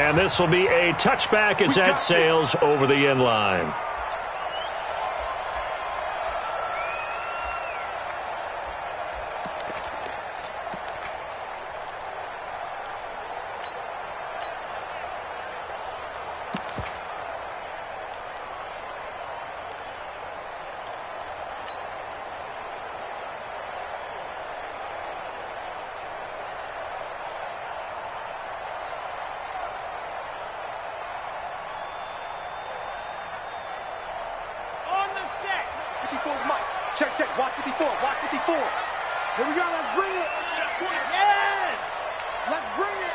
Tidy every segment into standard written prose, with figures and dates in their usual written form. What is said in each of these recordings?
And this will be a touchback as that sails over the end line. Check, check, watch 54, watch 54. Here we go, let's bring it. Yes! Let's bring it.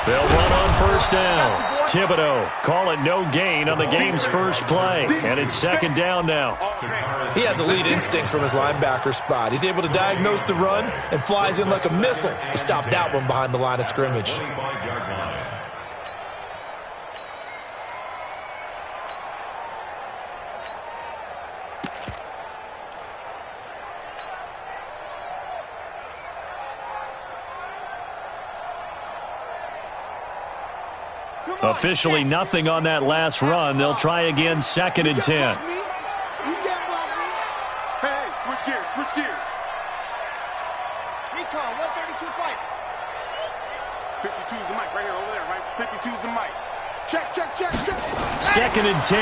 They'll run on first down. Thibodeau call it no gain on the game's first play. And it's second down now. He has elite instincts from his linebacker spot. He's able to diagnose the run and flies in like a missile to stop that one behind the line of scrimmage. Officially nothing on that last run. They'll try again, second and 10. You can't block me. Hey, switch gears, switch gears. Recon, 132 fight. 52's the mic right here over there, right? 52's the mic. Check, check, check, check. Second and 10.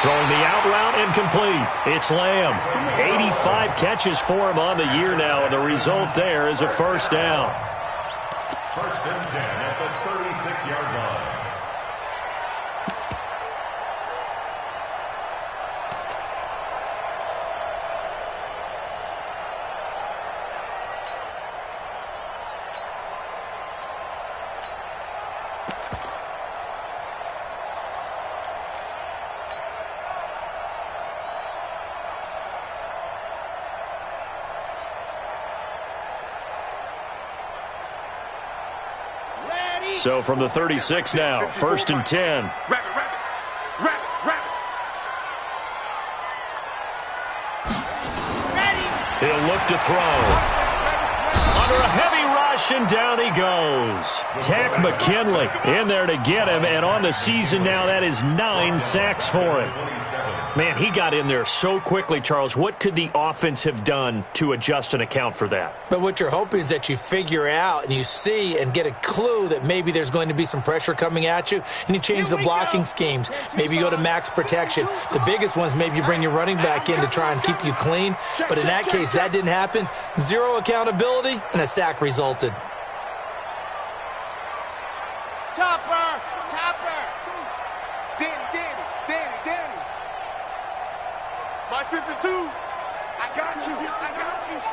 Throwing the out route incomplete. It's Lamb. 85 catches for him on the year now, and the result there is a first down. First and 10 at the 36-yard line. So from the 36 now, first and 10. Rabbit. He'll look to throw. Under a heavy rush, and down he goes. Tack McKinley in there to get him, and on the season now, that is 9 sacks for him. Man, he got in there so quickly, Charles. What could the offense have done to adjust and account for that? But what you're hoping is that you figure out and you see and get a clue that maybe there's going to be some pressure coming at you, and you change the blocking schemes. Maybe you go to max protection. The biggest ones, maybe you bring your running back in to try and keep you clean. But in that case, that didn't happen. Zero accountability, and a sack resulted. Chopper. Danny. My 52. I got you, son.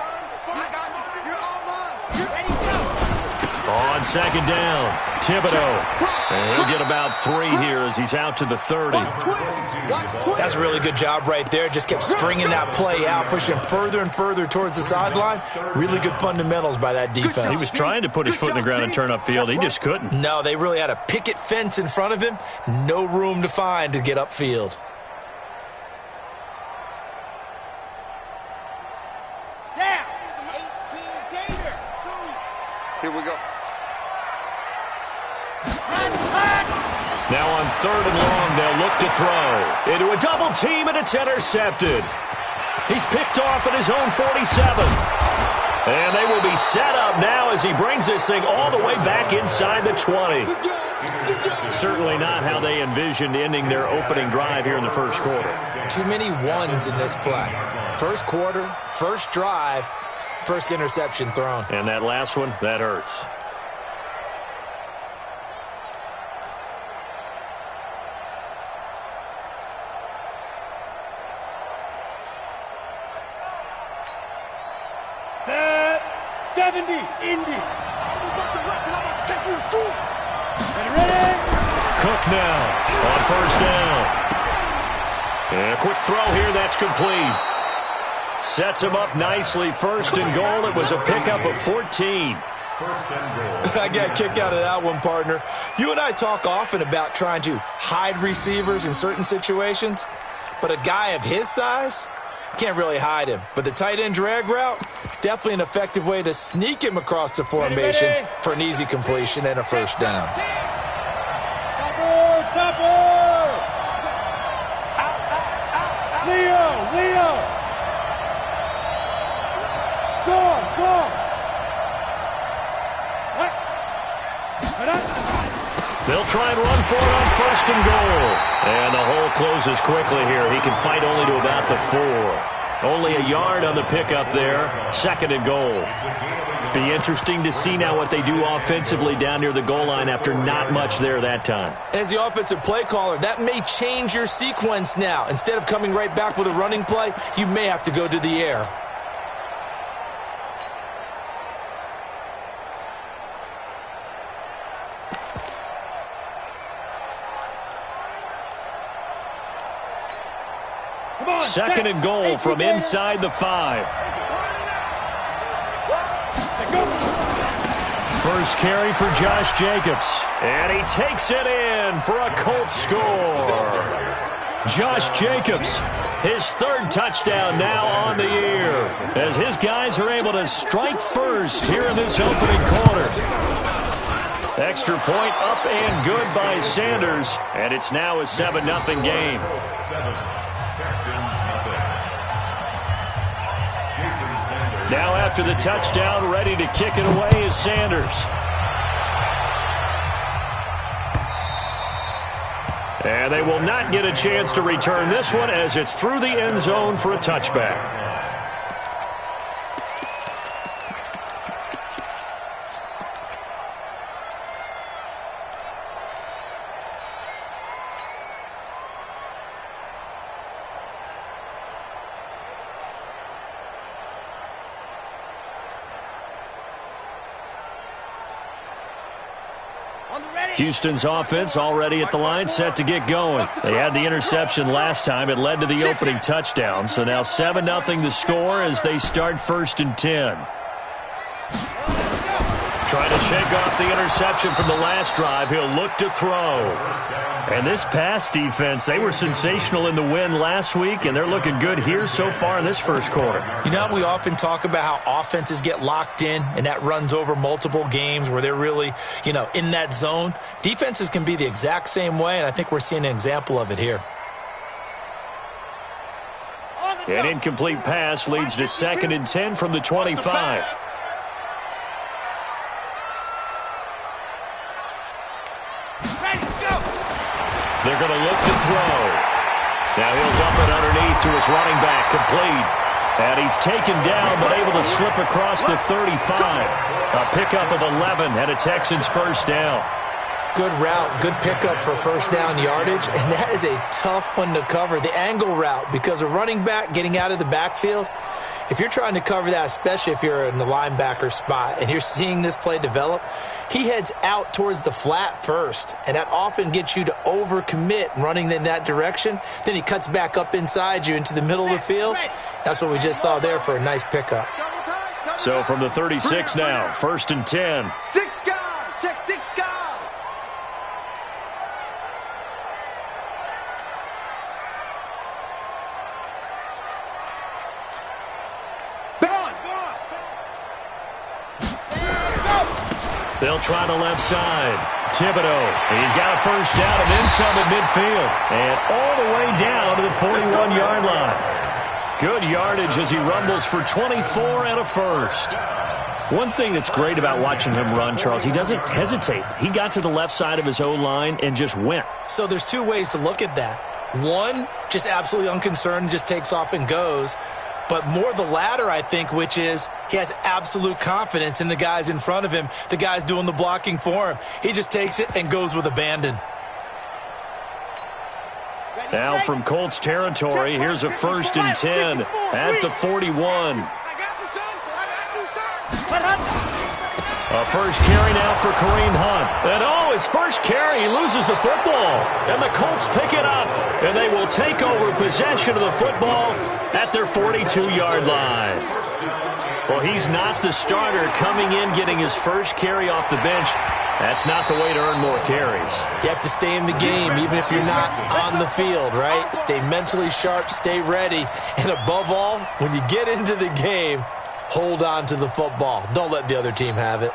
I got you. You're all mine. You're ready to go. On second down, Thibodeau. And he'll get about 3 here as he's out to the 30. That's a really good job right there. Just kept stringing that play out, pushing further and further towards the sideline. Really good fundamentals by that defense. He was trying to put his foot in the ground and turn upfield. He just couldn't. No, they really had a picket fence in front of him. No room to find to get upfield. Here we go. Now on third and long, they'll look to throw. Into a double team, and it's intercepted. He's picked off at his own 47. And they will be set up now as he brings this thing all the way back inside the 20. Certainly not how they envisioned ending their opening drive here in the first quarter. Too many ones in this play. First quarter, first drive, first interception thrown. And that last one, that hurts. Set 70, Indy. Ready? Cook now on first down. And a quick throw here, that's complete. Sets him up nicely. First and goal. It was a pickup of 14. I got a kick out of that one, partner. You and I talk often about trying to hide receivers in certain situations, but a guy of his size can't really hide him. But the tight end drag route, Definitely an effective way to sneak him across the formation for an easy completion and a first down. Leo! Go! They'll try and run for it on first and goal. And the hole closes quickly here. He can fight only to about the 4. Only a yard on the pickup there. Second and goal. Be interesting to see now what they do offensively down near the goal line after not much there that time. As the offensive play caller, that may change your sequence now. Instead of coming right back with a running play, you may have to go to the air. Second and goal from inside the 5. First carry for Josh Jacobs. And he takes it in for a Colts score. Josh Jacobs, his third touchdown now on the year, as his guys are able to strike first here in this opening quarter. Extra point up and good by Sanders, and it's now a 7-0 game. Now after the touchdown, ready to kick it away is Sanders. And they will not get a chance to return this one as it's through the end zone for a touchback. Houston's offense already at the line, set to get going. They had the interception last time. It led to the opening touchdown. So now 7-0 the score as they start first and 10. Trying to shake off the interception from the last drive. He'll look to throw. And this pass defense, they were sensational in the win last week, and they're looking good here so far in this first quarter. You know, we often talk about how offenses get locked in, and that runs over multiple games where they're really, in that zone. Defenses can be the exact same way, and I think we're seeing an example of it here. An incomplete pass leads to second and 10 from the 25. They're going to look to throw. Now he'll dump it underneath to his running back, complete. And he's taken down, but able to slip across the 35. A pickup of 11 and a Texans first down. Good route, good pickup for first down yardage, and that is a tough one to cover. The angle route, because a running back getting out of the backfield, if you're trying to cover that, especially if you're in the linebacker spot and you're seeing this play develop, he heads out towards the flat first, and that often gets you to overcommit running in that direction. Then he cuts back up inside you into the middle of the field. That's what we just saw there for a nice pickup. So from the 36 now, first and 10. 6 guys, check 6 guys. They'll try the left side. Thibodeau, he's got a first down and then some at midfield. And all the way down to the 41-yard line. Good yardage as he rumbles for 24 and a first. One thing that's great about watching him run, Charles, he doesn't hesitate. He got to the left side of his O-line and just went. So there's two ways to look at that. One, just absolutely unconcerned, just takes off and goes. But more the latter, I think, which is he has absolute confidence in the guys in front of him, the guys doing the blocking for him. He just takes it and goes with abandon. Now from Colts territory, here's a first and 10 at the 41. A first carry now for Kareem Hunt. And his first carry, he loses the football. And the Colts pick it up. And they will take over possession of the football at their 42-yard line. Well, he's not the starter coming in, getting his first carry off the bench. That's not the way to earn more carries. You have to stay in the game, even if you're not on the field, right? Stay mentally sharp, stay ready. And above all, when you get into the game, Hold on to the football. Don't let the other team have it.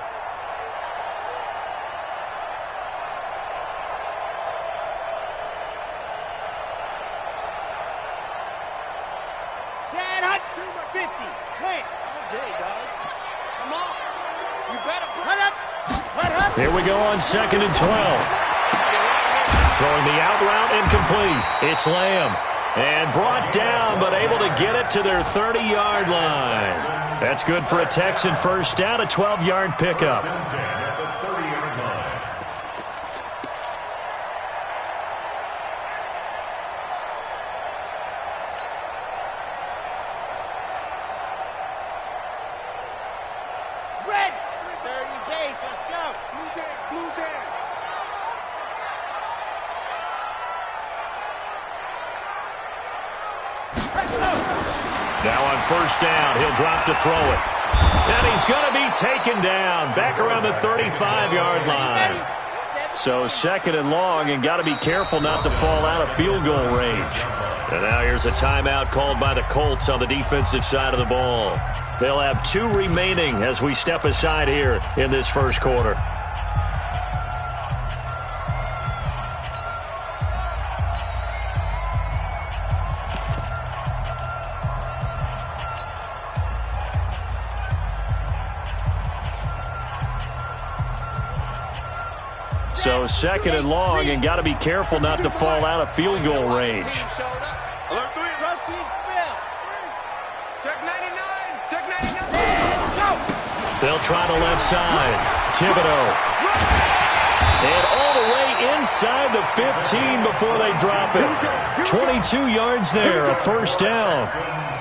Here we go on 2nd and 12. Throwing the out route incomplete. It's Lamb. And brought down, but able to get it to their 30-yard line. That's good for a Texan first down, a 12-yard pickup. Now on first down, he'll drop to throw it. And he's going to be taken down back around the 35-yard line. So 2nd and long, and got to be careful not to fall out of field goal range. And now here's a timeout called by the Colts on the defensive side of the ball. They'll have 2 remaining as we step aside here in this first quarter. So 2nd and long, and got to be careful not to fall out of field goal range. Alert 3, routine spell. Check 99, check 99. Go! They'll try the left side. Thibodeau. And all the way inside the 15 before they drop it. 22 yards there, a first down.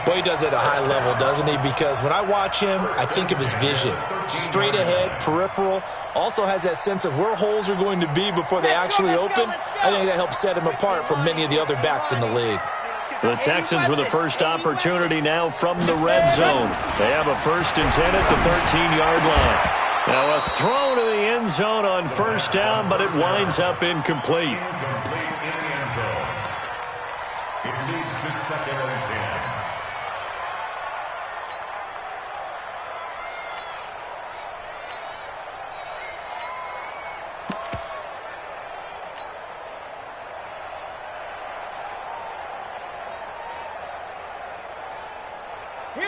Boy, he does it at a high level, doesn't he? Because when I watch him, I think of his vision. Straight ahead, peripheral. Also has that sense of where holes are going to be before they actually open. I think that helps set him apart from many of the other backs in the league. The Texans with the first opportunity now from the red zone. They have a 1st and 10 at the 13-yard line. Now a throw to the end zone on first down, but it winds up incomplete. It leads to 2nd and 10.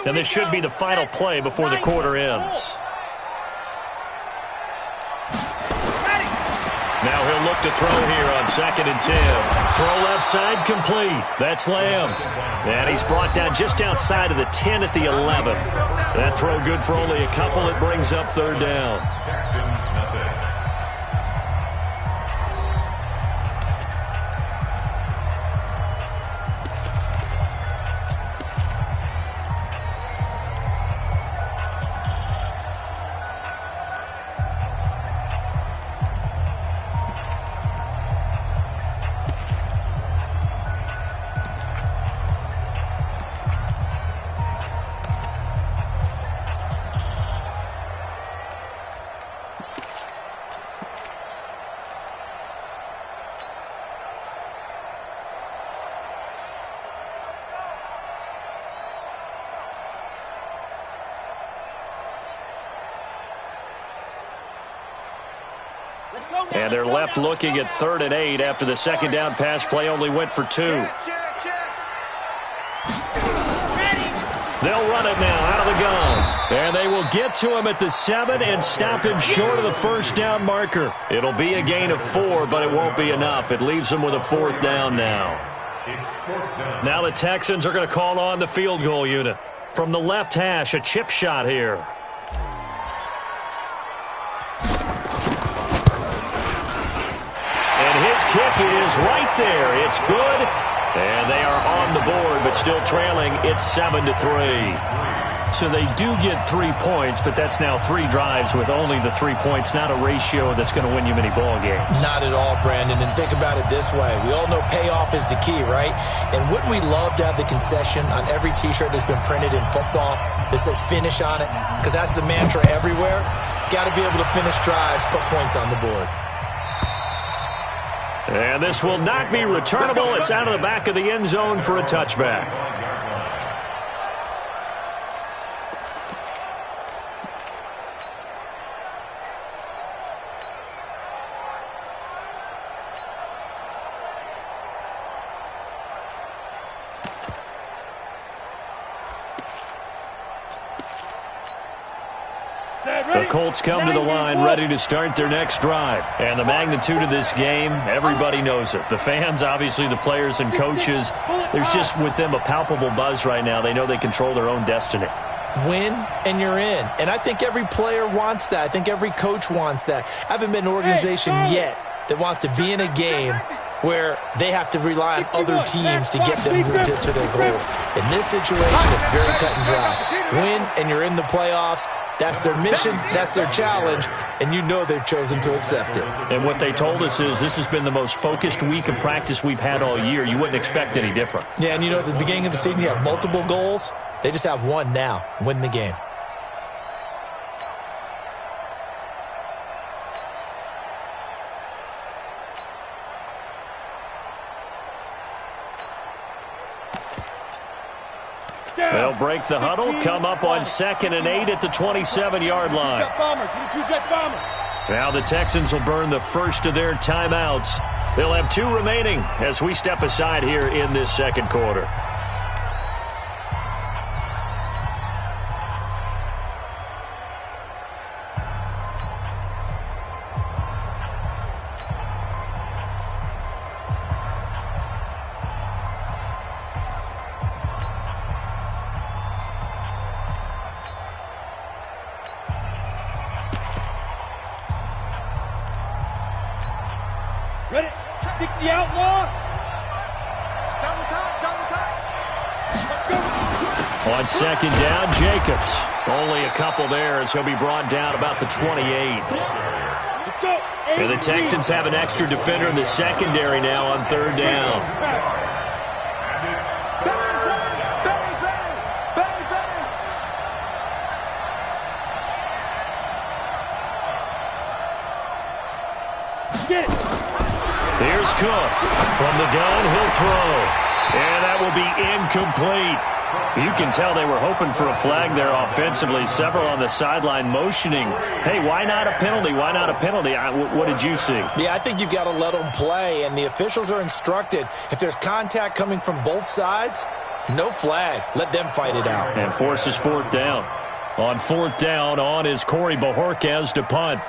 And this should be the final play before the quarter ends. Now he'll look to throw here on 2nd and 10. Throw left side complete. That's Lamb. And he's brought down just outside of the 10 at the 11. That throw good for only a couple. It brings up 3rd down. Texans nothing. And they're left looking at 3rd and 8 after the 2nd down pass play only went for 2. They'll run it now out of the gun. And they will get to him at the 7 and stop him short of the first down marker. It'll be a gain of 4, but it won't be enough. It leaves them with a 4th down now. Now the Texans are going to call on the field goal unit. From the left hash, a chip shot here. Kick is right there. It's good. And they are on the board, but still trailing. It's 7-3. So they do get 3 points, but that's now 3 drives with only the 3 points, not a ratio that's going to win you many ball games. Not at all, Brandon. And think about it this way. We all know payoff is the key, right? And wouldn't we love to have the concession on every T-shirt that's been printed in football that says finish on it? Because that's the mantra everywhere. Got to be able to finish drives, put points on the board. And this will not be returnable. It's out of the back of the end zone for a touchback. Colts come to the line ready to start their next drive. And the magnitude of this game, everybody knows it. The fans, obviously the players and coaches, there's just with them a palpable buzz right now. They know they control their own destiny. Win and you're in. And I think every player wants that. I think every coach wants that. I haven't been an organization yet that wants to be in a game where they have to rely on other teams to get them to their goals. In this situation, it's very cut and dry. Win, and you're in the playoffs. That's their mission. That's their challenge. And you know they've chosen to accept it. And what they told us is this has been the most focused week of practice we've had all year. You wouldn't expect any different. Yeah, and you know at the beginning of the season you have multiple goals. They just have one now. Win the game. They'll break the huddle, come up on 2nd and 8 at the 27-yard line. Now the Texans will burn the first of their timeouts. They'll have 2 remaining as we step aside here in this second quarter. Ready? 60 outlaw. Double time. On 2nd down, Jacobs. Only a couple there as he'll be brought down about the 28. Let's go. And the Texans have an extra defender in the secondary now on 3rd down. Here's Cook. From the gun, he'll throw. And that will be incomplete. You can tell they were hoping for a flag there offensively. Several on the sideline motioning. Hey, why not a penalty? Why not a penalty? What did you see? Yeah, I think you've got to let them play, and the officials are instructed. If there's contact coming from both sides, no flag. Let them fight it out. And forces 4th down. On 4th down, on is Corey Bojorquez to punt.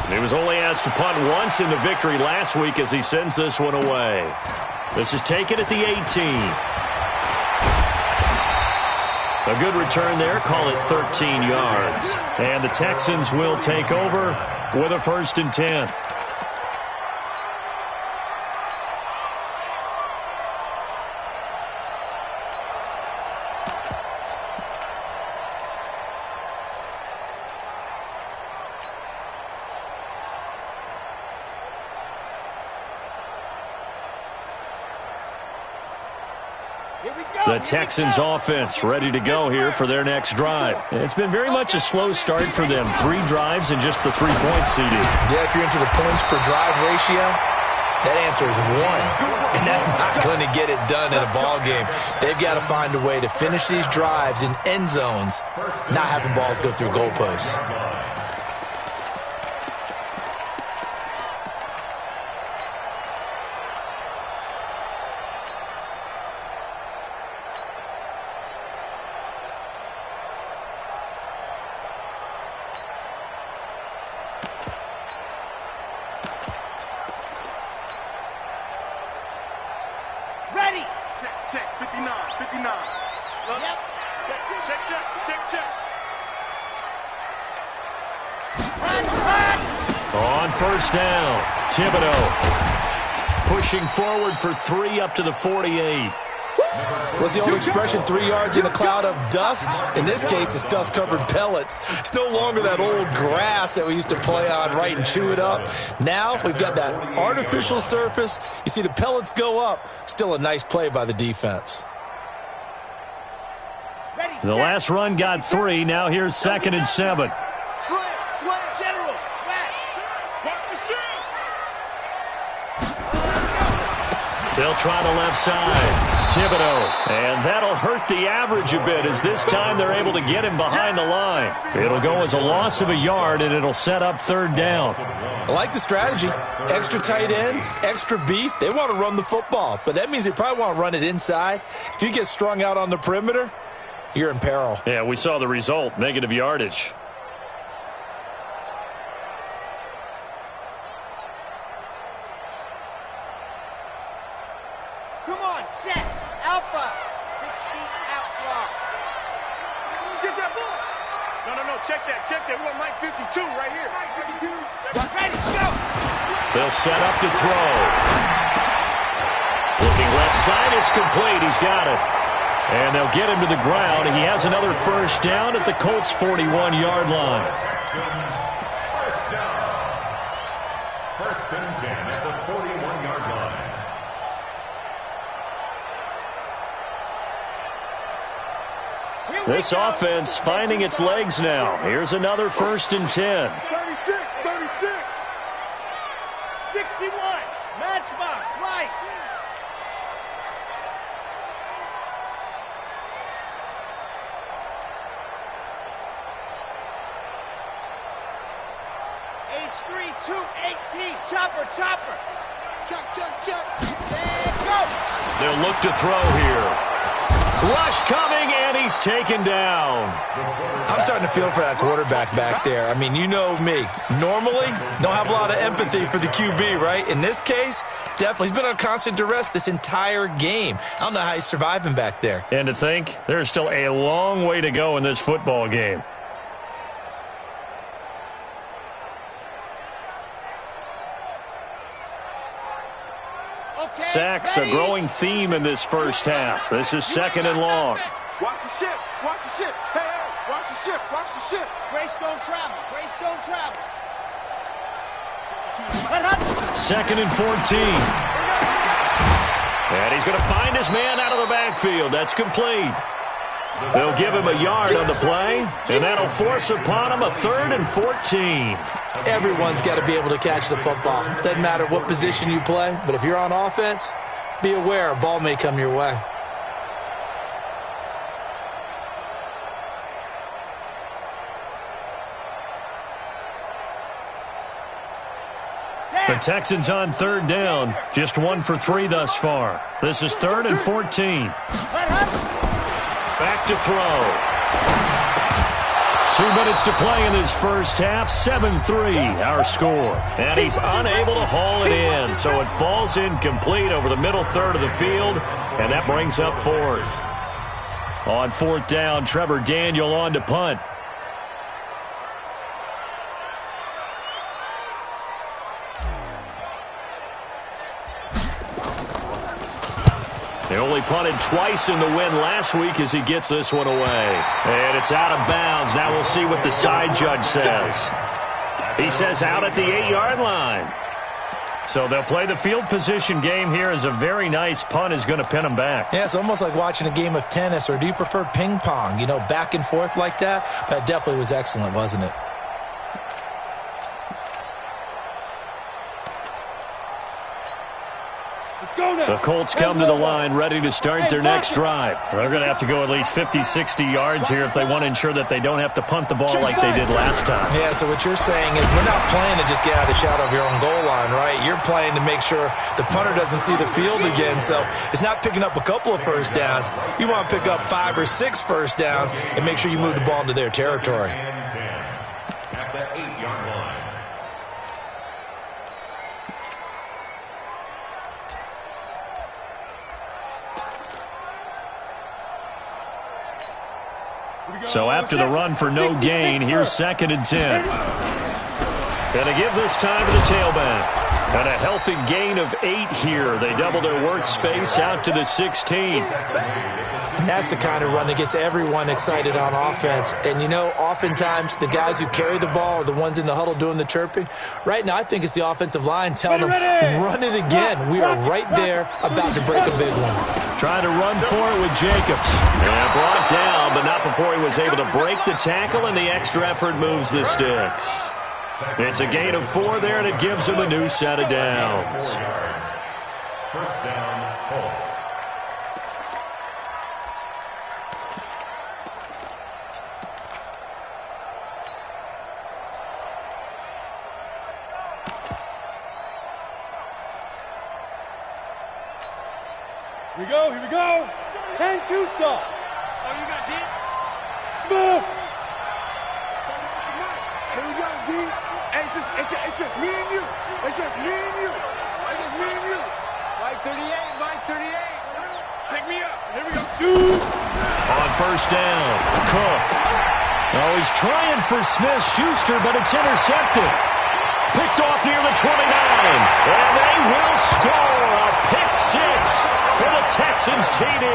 He was only asked to punt once in the victory last week as he sends this one away. This is taken at the 18. A good return there. Call it 13 yards. And the Texans will take over with a 1st and 10. The Texans offense ready to go here for their next drive. It's been very much a slow start for them. 3 drives and just the 3 points, CD. Yeah, if you're into the points per drive ratio, that answer is 1. And that's not going to get it done in a ball game. They've got to find a way to finish these drives in end zones, not having balls go through goalposts. Check, 59. Yep. Check. On 1st down, Thibodeau pushing forward for 3 up to the 48. What's the old expression, 3 yards in a cloud of dust? In this case, it's dust-covered pellets. It's no longer that old grass that we used to play on, right, and chew it up. Now we've got that artificial surface. You see the pellets go up. Still a nice play by the defense. The last run got 3. Now here's 2nd and 7. Slam, general, flash. Watch the shoot. They'll try the left side. Thibodeau. And that'll hurt the average a bit as this time they're able to get him behind the line. It'll go as a loss of a yard, and it'll set up third down. I like the strategy. Extra tight ends, extra beef. They want to run the football, but that means they probably want to run it inside. If you get strung out on the perimeter, you're in peril. Yeah, we saw the result, negative yardage. Come on, set, alpha, 60 out block. Get that ball. No, check that. We want Mike 52 right here. Mike 52. Ready, go. They'll set up to throw. Looking left side, it's complete. He's got it. And they'll get him to the ground. He has another first down at the Colts' 41-yard line. First down. First and 10 at the 41-yard line. This offense finding its legs now. Here's another first and 10. 36, 61, matchbox, light. H3, 218, chopper. Chuck. Set, go. They'll look to throw here. Rush coming, and he's taken down. I'm starting to feel for that quarterback back there. I mean, you know me. Normally, don't have a lot of empathy for the QB, right? In this case, definitely. He's been on constant duress this entire game. I don't know how he's surviving back there. And to think, there's still a long way to go in this football game. Sacks, a growing theme in this first half. This is second and long. Watch the ship. Hey, watch the ship. Grace don't travel. Second and 14. And he's going to find his man out of the backfield. That's complete. They'll give him a yard on the play, and that'll force upon him a third and 14. Everyone's got to be able to catch the football. Doesn't matter what position you play, but if you're on offense, be aware a ball may come your way. The Texans on third down, just 1 for 3 thus far. This is third and 14. Back to throw. 2 minutes to play in this first half, 7-3 our score. And he's unable to haul it in, so it falls incomplete over the middle third of the field, and that brings up fourth. On fourth down, Trevor Daniel on to punt. They only punted twice in the win last week as he gets this one away. And it's out of bounds. Now we'll see what the side judge says. He says out at the 8-yard line. So they'll play the field position game here as a very nice punt is going to pin them back. Yeah, it's almost like watching a game of tennis, or do you prefer ping pong? You know, back and forth like that? That definitely was excellent, wasn't it? The Colts come to the line ready to start their next drive. They're going to have to go at least 50, 60 yards here if they want to ensure that they don't have to punt the ball like they did last time. Yeah, so what you're saying is we're not playing to just get out of the shadow of your own goal line, right? You're playing to make sure the punter doesn't see the field again. So it's not picking up a couple of first downs. You want to pick up 5 or 6 first downs and make sure you move the ball into their territory. At the 8-yard line. So after the run for no gain, here's second and 10. Going to give this time to the tailback. And a healthy gain of 8 here. They double their workspace out to the 16. And that's the kind of run that gets everyone excited on offense. And, you know, oftentimes the guys who carry the ball are the ones in the huddle doing the chirping. Right now, I think it's the offensive line telling them, run it again. We are right there about to break a big one. Trying to run for it with Jacobs. And brought down, but not before he was able to break the tackle, and the extra effort moves the sticks. It's a gain of 4 there, and it gives him a new set of downs. First down, Colts. we go, here we go. 10-2 stop. Oh, you got deep? Smooth. Here we go, D. Hey, it's just me and you. It's just me and you. It's just me and you. Mike 38, Mike 38. Pick me up. Here we go. Shoot. On first down, Cook. Oh, he's trying for Smith-Schuster, but it's intercepted. Picked off near the 29. And they will score a pick six for the Texans TD.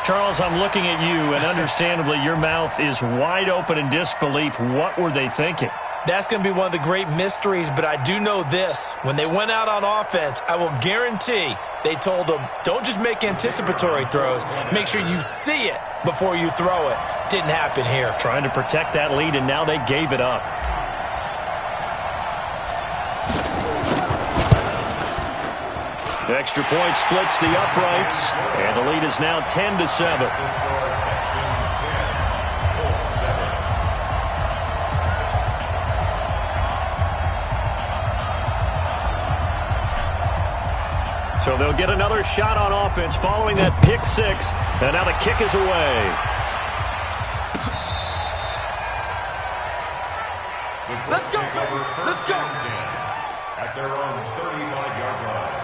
Charles, I'm looking at you, and understandably your mouth is wide open in disbelief. What were they thinking? That's going to be one of the great mysteries, but I do know this. When they went out on offense, I will guarantee they told them, don't just make anticipatory throws. Make sure you see it before you throw it. Didn't happen here. Trying to protect that lead, and now they gave it up. The extra point splits the uprights, and the lead is now 10-7. So they'll get another shot on offense following that pick six, and now the kick is away. Let's go, baby. Let's go. At their own 35-yard line.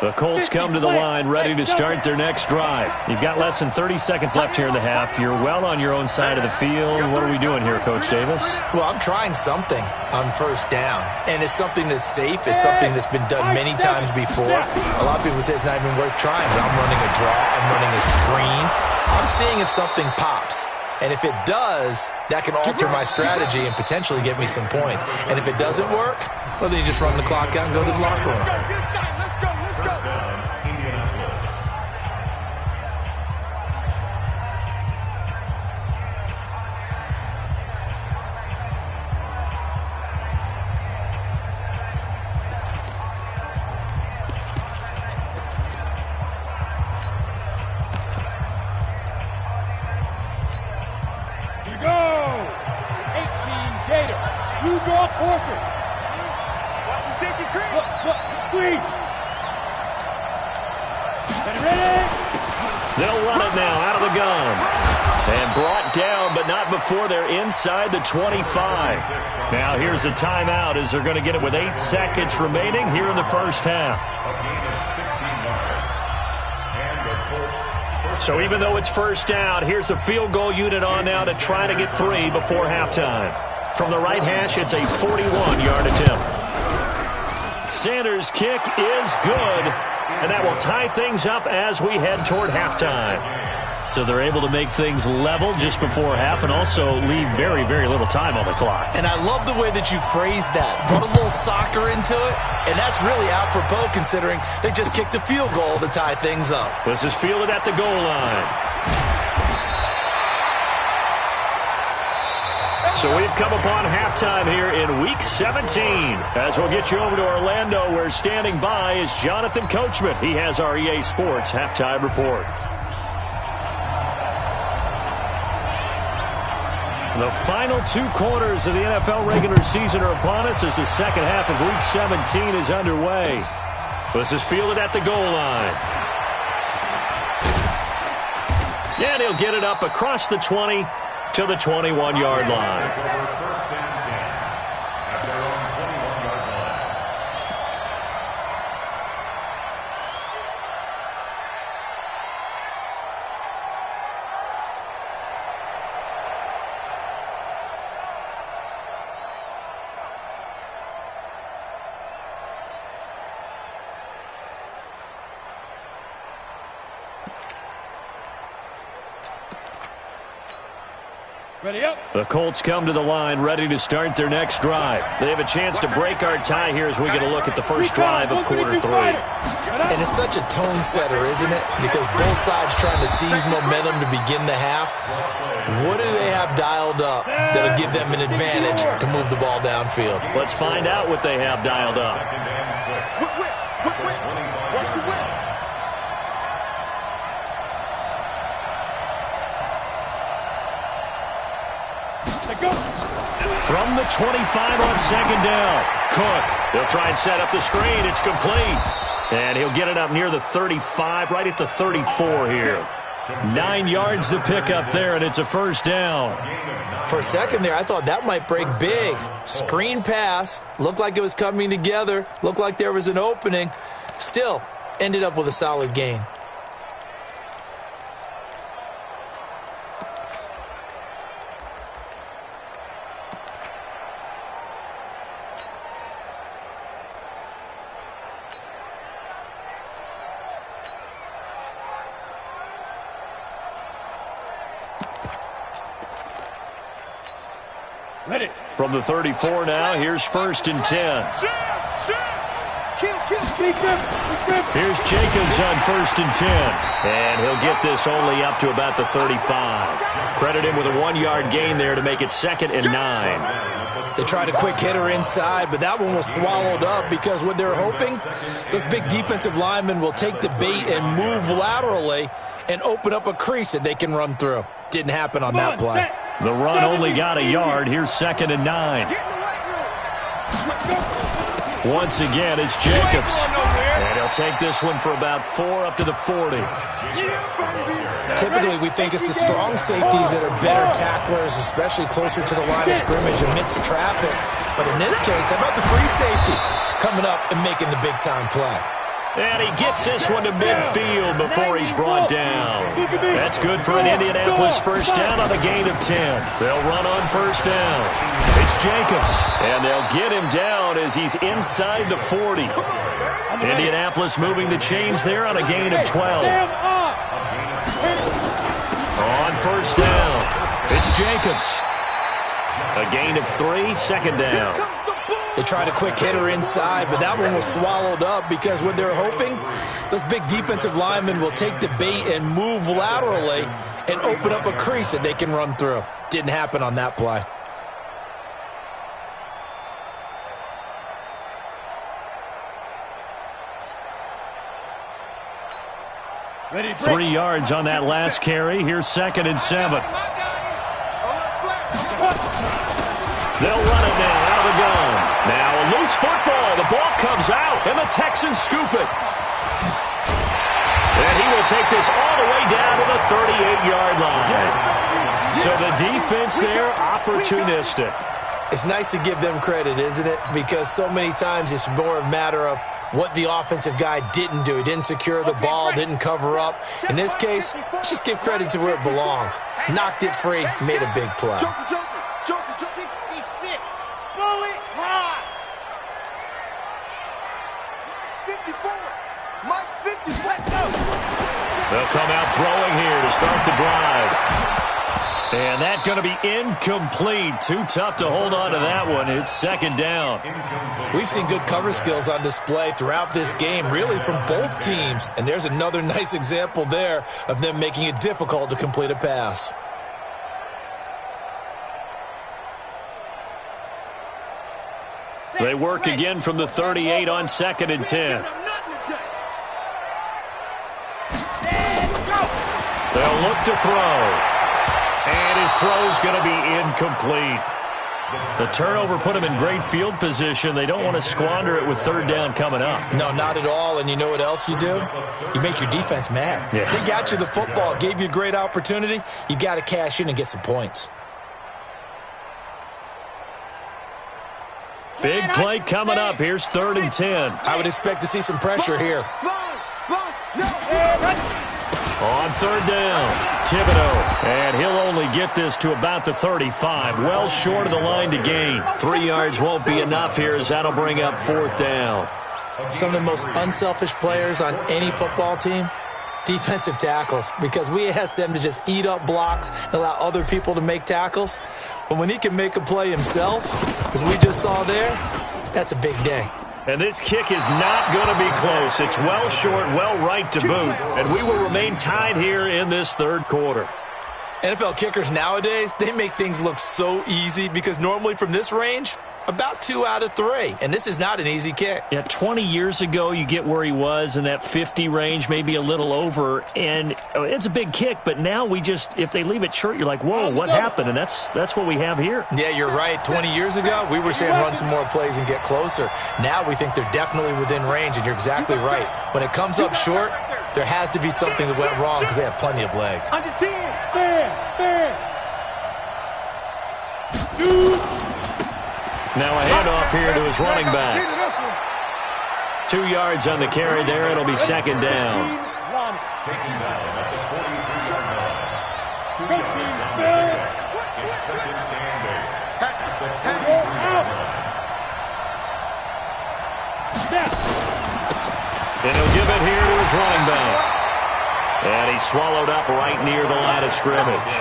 The Colts come to the line ready to start their next drive. You've got less than 30 seconds left here in the half. You're well on your own side of the field. What are we doing here, Coach Davis? Well, I'm trying something on first down, and it's something that's safe. It's something that's been done many times before. A lot of people say it's not even worth trying, but I'm running a draw. I'm running a screen. I'm seeing if something pops. And if it does, that can alter my strategy and potentially get me some points. And if it doesn't work, well, then you just run the clock out and go to the locker room. First down, Indianapolis. Here we go. 18 Gator. You draw quarters. Watch the safety creep. Look, squeeze. Ready? They'll run it now out of the gun. And brought down, but not before they're inside the 25. Now here's a timeout as they're going to get it with 8 seconds remaining here in the first half. A gain of 16 yards. And the Colts. So even though it's first down, here's the field goal unit on now to try to get 3 before halftime. From the right hash, it's a 41-yard attempt. Sanders' kick is good. And that will tie things up as we head toward halftime. So they're able to make things level just before half and also leave very, very little time on the clock. And I love the way that you phrased that. Put a little soccer into it, and that's really apropos considering they just kicked a field goal to tie things up. This is fielded at the goal line. So we've come upon halftime here in Week 17. As we'll get you over to Orlando, where standing by is Jonathan Coachman. He has our EA Sports Halftime Report. The final 2 quarters of the NFL regular season are upon us as the second half of Week 17 is underway. This is fielded at the goal line. And he'll get it up across the 20 to the 21-yard line. First and 10 at their own 21-yard line. Ready up. The Colts come to the line ready to start their next drive. They have a chance to break our tie here as we get a look at the first drive of quarter 3. And it's such a tone setter, isn't it? Because both sides trying to seize momentum to begin the half. What do they have dialed up that'll give them an advantage to move the ball downfield? Let's find out what they have dialed up. Watch the whip. Go. From the 25 on second down, Cook. They'll try and set up the screen. It's complete. And he'll get it up near the 35, right at the 34 here. 9 yards to pick up there, and it's a first down. For a second there, I thought that might break big. Screen pass. Looked like it was coming together. Looked like there was an opening. Still, ended up with a solid gain. From the 34 now, here's 1st and 10. Here's Jacobs on 1st and 10. And he'll get this only up to about the 35. Credit him with a 1-yard gain there to make it 2nd and 9. They tried a quick hitter inside, but that one was swallowed up because what they're hoping, those big defensive linemen will take the bait and move laterally and open up a crease that they can run through. Didn't happen on that play. The run only got a yard. Here's 2nd and 9. Once again, it's Jacobs. And he'll take this one for about 4 up to the 40. Typically, we think it's the strong safeties that are better tacklers, especially closer to the line of scrimmage amidst traffic. But in this case, how about the free safety coming up and making the big-time play? And he gets this one to midfield before he's brought down. That's good for an Indianapolis first down on a gain of 10. They'll run on first down. It's Jacobs. And they'll get him down as he's inside the 40. Indianapolis moving the chains there on a gain of 12. On first down, it's Jacobs. A gain of 3, 2nd down. They tried a quick hitter inside, but that one was swallowed up because what they're hoping, those big defensive linemen will take the bait and move laterally and open up a crease that they can run through. Didn't happen on that play. Ready, 3 yards on that last carry. Here's 2nd and 7. They'll run it now out of the gun. Now a loose football. The ball comes out, and the Texans scoop it. And he will take this all the way down to the 38-yard line. So the defense there, opportunistic. It's nice to give them credit, isn't it? Because so many times it's more a matter of what the offensive guy didn't do. He didn't secure the ball, didn't cover up. In this case, let's just give credit to where it belongs. Knocked it free, made a big play. 66. Bullet high. 54. Mike 50. Let's go. They'll come out throwing here to start the drive. And that's going to be incomplete. Too tough to hold on to that one. It's 2nd down. We've seen good cover skills on display throughout this game, really from both teams. And there's another nice example there of them making it difficult to complete a pass. They work again from the 38 on 2nd and 10. They'll look to throw. And his throw's going to be incomplete. The turnover put him in great field position. They don't want to squander it with 3rd down coming up. No, not at all. And you know what else you do? You make your defense mad. Yeah. They got you the football, gave you a great opportunity. You got to cash in and get some points. Big play coming up. Here's 3rd and 10. I would expect to see some pressure here. On 3rd down, Thibodeau. And he'll only get this to about the 35. Well short of the line to gain. 3 yards won't be enough here as that'll bring up 4th down. Some of the most unselfish players on any football team, defensive tackles, because we ask them to just eat up blocks and allow other people to make tackles. But when he can make a play himself, as we just saw there, that's a big day. And this kick is not going to be close. It's well short, well right to boot. And we will remain tied here in this 3rd quarter. NFL kickers nowadays, they make things look so easy because normally from this range, about 2 out of 3. And this is not an easy kick. Yeah, 20 years ago, you get where he was in that 50 range, maybe a little over. And it's a big kick, but now if they leave it short, you're like, whoa, what happened? And that's what we have here. Yeah, you're right. 20 years ago, we were saying run some more plays and get closer. Now we think they're definitely within range, and you're exactly right. When it comes up short, there has to be something that went wrong because they have plenty of leg. Under 10. Fair. 2. Now a handoff here to his running back. 2 yards on the carry there. It'll be second down. Taking down at the 43-yard line. 2 yards. It's second and 8. At the 43-yard line. And he'll give it here to his running back. And he's swallowed up right near the line of scrimmage.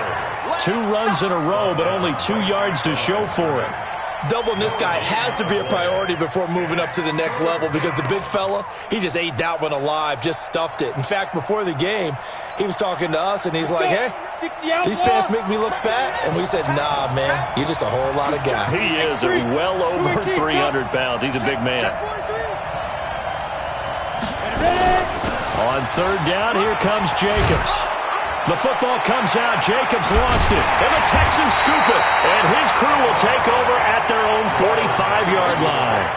2 runs in a row, but only 2 yards to show for it. Doubling this guy has to be a priority before moving up to the next level because the big fella, he just ate that one alive, just stuffed it. In fact, before the game, he was talking to us, and he's like, hey, these pants make me look fat. And we said, nah, man, you're just a whole lot of guy. He is well over 300 pounds. He's a big man. On third down, here comes Jacobs. The football comes out. Jacobs lost it. And the Texans scoop it. And his crew will take over at their own 45-yard line.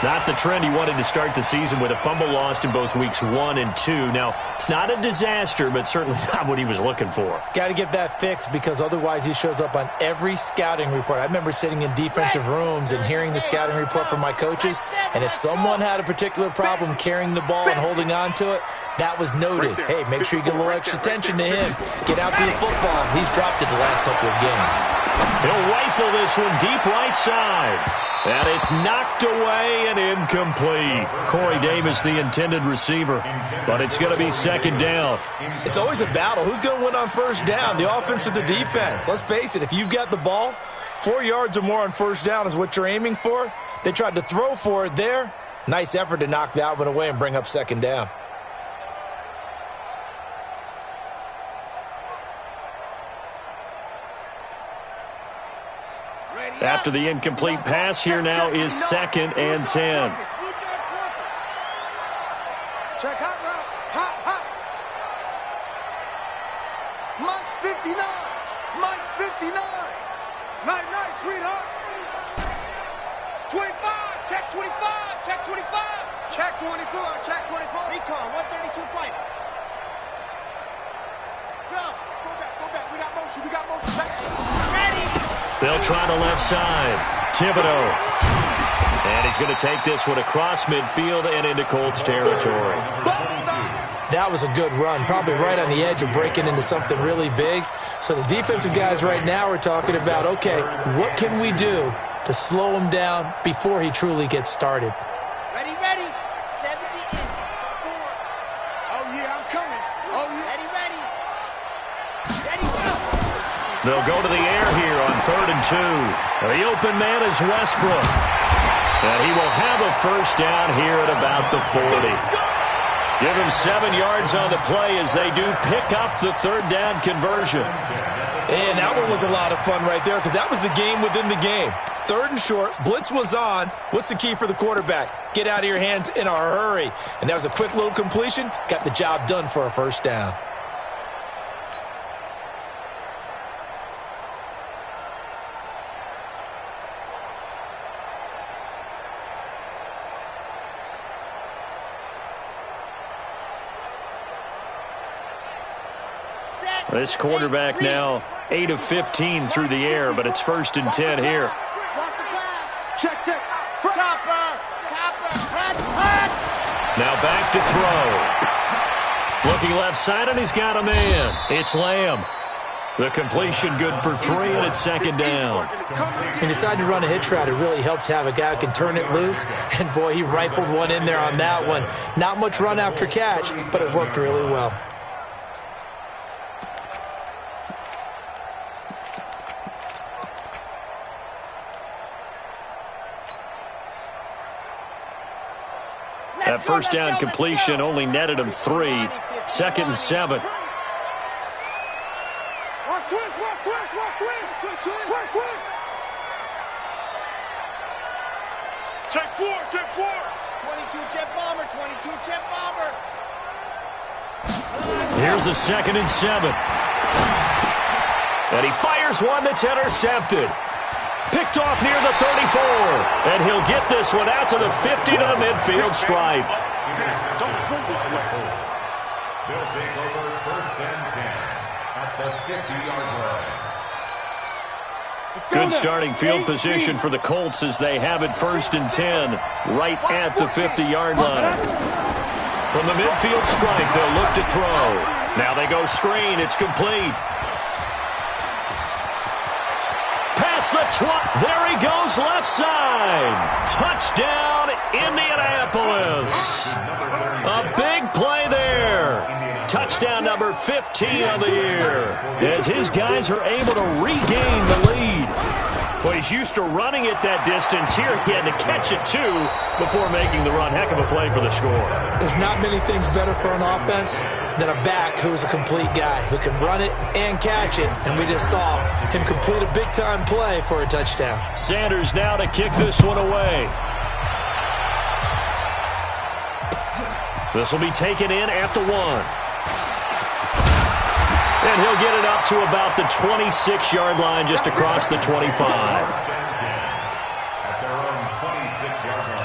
Not the trend he wanted to start the season with a fumble lost in both weeks 1 and 2. Now, it's not a disaster, but certainly not what he was looking for. Got to get that fixed because otherwise he shows up on every scouting report. I remember sitting in defensive rooms and hearing the scouting report from my coaches, and if someone had a particular problem carrying the ball and holding on to it, that was noted. Hey, make sure you get a little extra attention to him. Get out to the football. He's dropped it the last couple of games. He'll rifle this one deep right side. And it's knocked away and incomplete. Corey Davis, the intended receiver. But it's going to be second down. It's always a battle. Who's going to win on first down, the offense or the defense? Let's face it, if you've got the ball, 4 yards or more on first down is what you're aiming for. They tried to throw for it there. Nice effort to knock that one away and bring up second down. After the incomplete pass, here now is second and 10. Check hot route. Hot. Mike's 59. Mike's 59. Nice, sweetheart. 25. Check 25. Check 25. Check 24. Check 24. Recon 132 fighter. Go back. We got motion. Ready. They'll try the left side. Thibodeau. And he's going to take this one across midfield and into Colts territory. That was a good run, probably right on the edge of breaking into something really big. So the defensive guys right now are talking about, okay, what can we do to slow him down before he truly gets started? Ready. 70 in. 4. Oh, yeah, I'm coming. Oh, yeah. Ready. They'll go to the air here on 3rd and 2. The open man is Westbrook. And he will have a first down here at about the 40. Give him 7 yards on the play as they do pick up the third down conversion. And that one was a lot of fun right there because that was the game within the game. 3rd and short, blitz was on. What's the key for the quarterback? Get out of your hands in a hurry. And that was a quick little completion. Got the job done for a first down. This quarterback now 8 of 15 through the air, but it's 1st and 10 here. Check. Topper. Now back to throw. Looking left side, and he's got a man. It's Lamb. The completion good for 3, and it's second down. He decided to run a hitch route. It really helped to have a guy who can turn it loose. And, boy, he rifled one in there on that one. Not much run after catch, but it worked really well. That first down completion only netted him 3. 2nd and 7. Check four. 22 jet bomber, 22 jet bomber. Here's a 2nd and 7. And he fires one that's intercepted. Picked off near the 34. And he'll get this one out to the 50 to the midfield stripe. They'll take over 1st and 10 at the 50-yard line. Good starting field position for the Colts as they have it 1st and 10 right at the 50-yard line. From the midfield stripe, they'll look to throw. Now they go screen. It's complete. Pass the 20. There he goes left side. Touchdown, Indianapolis. A big play there. Touchdown number 15 of the year as his guys are able to regain the lead. Well, he's used to running it that distance. Here he had to catch it, too, before making the run. Heck of a play for the score. There's not many things better for an offense than a back who's a complete guy, who can run it and catch it. And we just saw him complete a big-time play for a touchdown. Sanders now to kick this one away. This will be taken in at the 1. And he'll get it up to about the 26-yard line, just across the 25. At their own 26-yard line.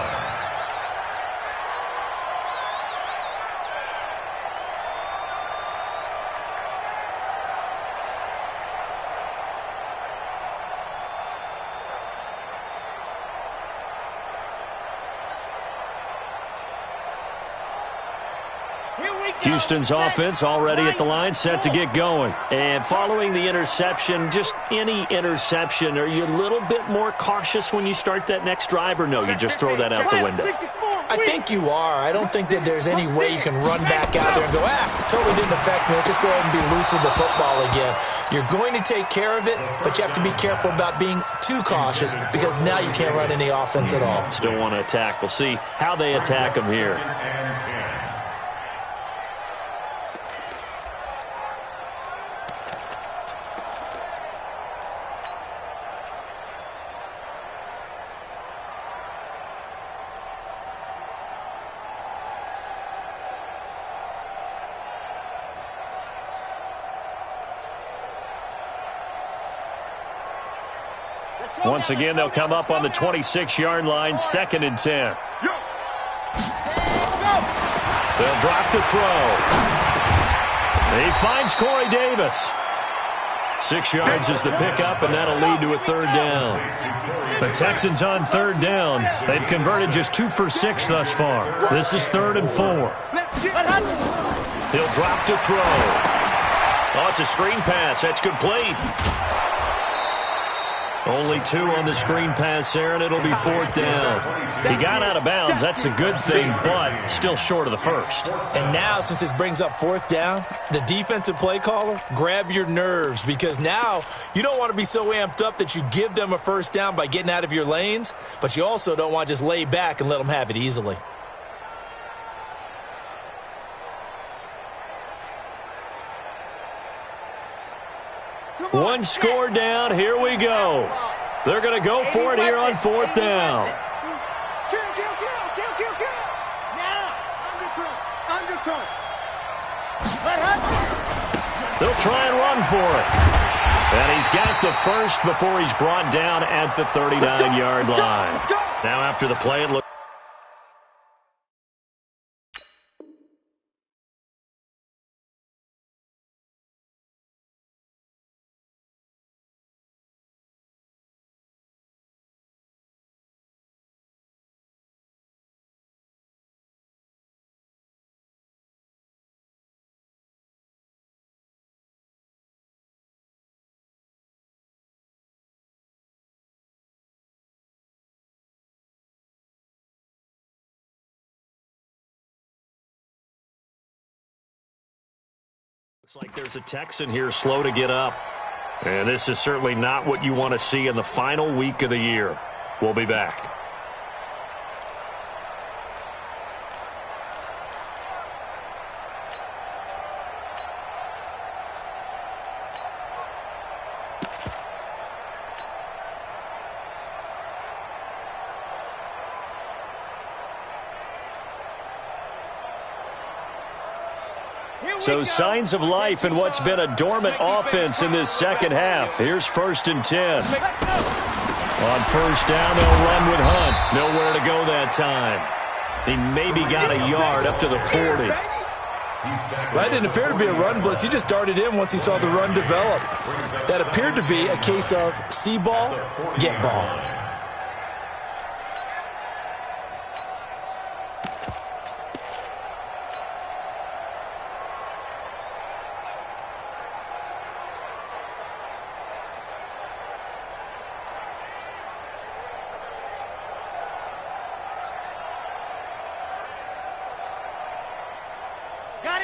Houston's offense already at the line, set to get going. And following the interception, just any interception, are you a little bit more cautious when you start that next drive, or no, you just throw that out the window? I think you are. I don't think that there's any way you can run back out there and go, totally didn't affect me. Let's just go ahead and be loose with the football again. You're going to take care of it, but you have to be careful about being too cautious because now you can't run any offense at all. Still want to attack. We'll see how they attack him here. Once again, they'll come up on the 26-yard line, 2nd and 10. They'll drop to throw. He finds Corey Davis. 6 yards is the pickup, and that'll lead to a 3rd down. The Texans on 3rd down. They've converted just 2 for 6 thus far. This is 3rd and 4. He'll drop to throw. Oh, it's a screen pass. That's complete. Only 2 on the screen pass there, and it'll be 4th down. He got out of bounds. That's a good thing, but still short of the 1st. And now, since this brings up 4th down, the defensive play caller, grab your nerves, because now you don't want to be so amped up that you give them a 1st down by getting out of your lanes, but you also don't want to just lay back and let them have it easily. One score down. Here we go. They're going to go for it here on 4th down. They'll try and run for it. And he's got the 1st before he's brought down at the 39-yard line. Now after the play, it looks like there's a Texan here slow to get up. And this is certainly not what you want to see in the final week of the year. We'll be back. So signs of life in what's been a dormant offense in this second half. Here's 1st and 10. On 1st down, they'll run with Hunt. Nowhere to go that time. He maybe got a yard up to the 40. That didn't appear to be a run blitz. He just darted in once he saw the run develop. That appeared to be a case of see ball, get ball.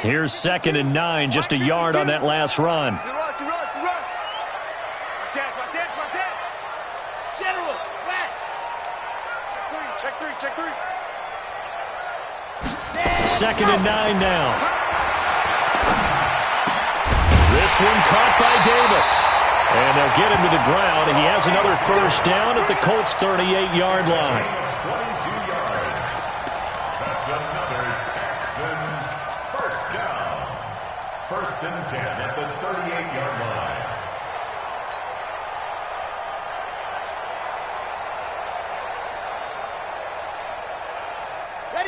Here's 2nd and 9, just a yard on that last run. General, West. Check three. 2nd and 9 now. This one caught by Davis. And they'll get him to the ground, and he has another 1st down at the Colts' 38-yard line. 22 yards. That's another Texans first down. 1st and 10 at the 38-yard line.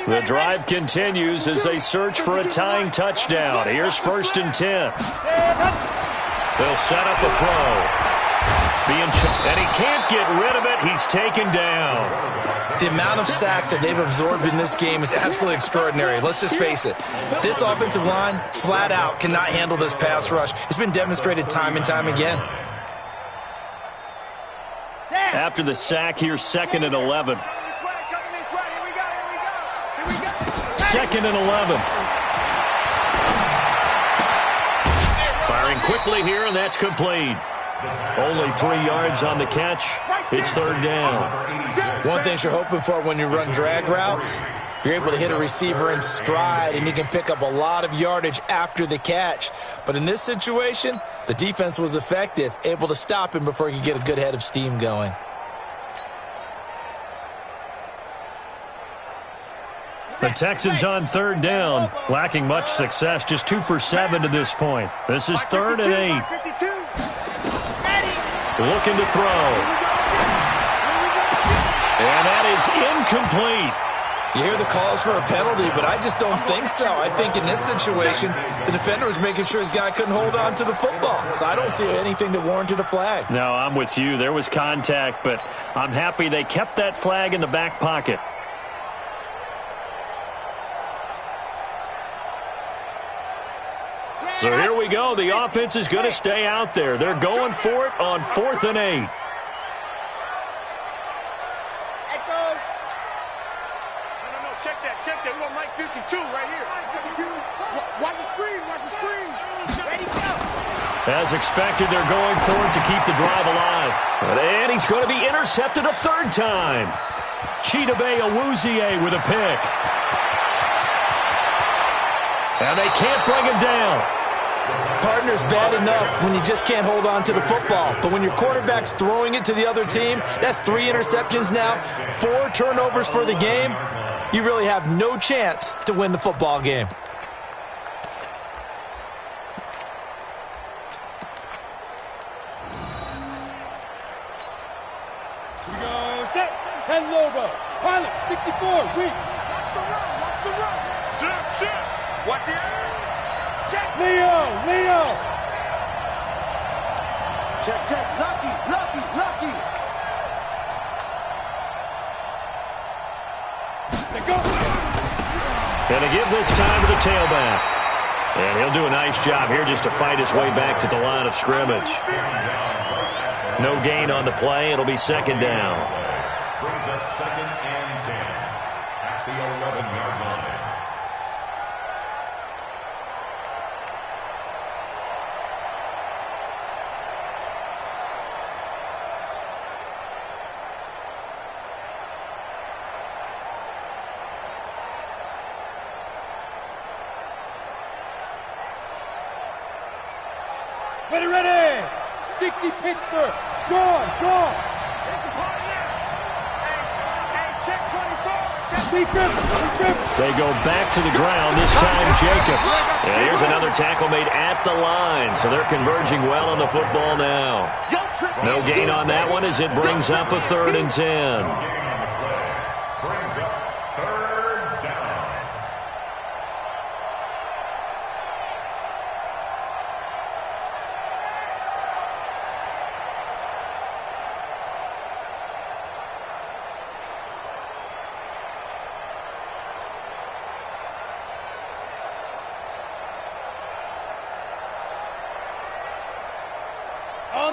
The drive continues as they search for a tying touchdown. Here's 1st and 10. They'll set up a throw. And he can't get rid of it. He's taken down. The amount of sacks that they've absorbed in this game is absolutely extraordinary. Let's just face it. This offensive line, flat out, cannot handle this pass rush. It's been demonstrated time and time again. After the sack, here's 2nd and 11. 2nd and 11. Firing quickly here, and that's complete. Only 3 yards on the catch. It's 3rd down. One thing you're hoping for when you run drag routes, you're able to hit a receiver in stride, and he can pick up a lot of yardage after the catch. But in this situation, the defense was effective, able to stop him before he could get a good head of steam going. The Texans on 3rd down, lacking much success, just 2 for 7 to this point. This is 3rd and 8. Looking to throw. And that is incomplete. You hear the calls for a penalty, but I just don't think so. I think in this situation, the defender was making sure his guy couldn't hold on to the football. So I don't see anything that warranted a flag. No, I'm with you. There was contact, but I'm happy they kept that flag in the back pocket. So here we go. The offense is going to stay out there. They're going for it on 4th and 8. Echo. No. Check that. We want Mike 52 right here. Watch the screen. Ready, go. As expected, they're going for it to keep the drive alive. And he's going to be intercepted a 3rd time. Chidobe Awuzie with a pick. And they can't bring him down. Partner's bad enough when you just can't hold on to the football. But when your quarterback's throwing it to the other team, that's 3 interceptions now, 4 turnovers for the game. You really have no chance to win the football game. Here we go. Set. 10 logo. Pilot. 64. Weak. Watch the run. Shit. Watch the air. Check. Leo. Check. Lucky. Let go. And to give this time to the tailback. And he'll do a nice job here just to fight his way back to the line of scrimmage. No gain on the play. It'll be 2nd down. Brings up 2nd and 10 at the 11-yard line. Ready. 60 Pittsburgh. Gone. Hey, check 24. Check They go back to the ground, this time Jacobs. And here's another tackle made at the line, so they're converging well on the football now. No gain on that one as it brings up a 3rd and 10.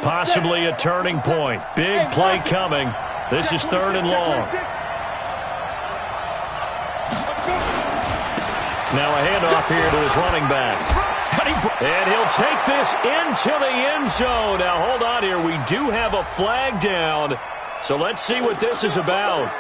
Possibly a turning point. Big play coming. This is 3rd and long. Now a handoff here to his running back. And he'll take this into the end zone. Now hold on here. We do have a flag down. So let's see what this is about.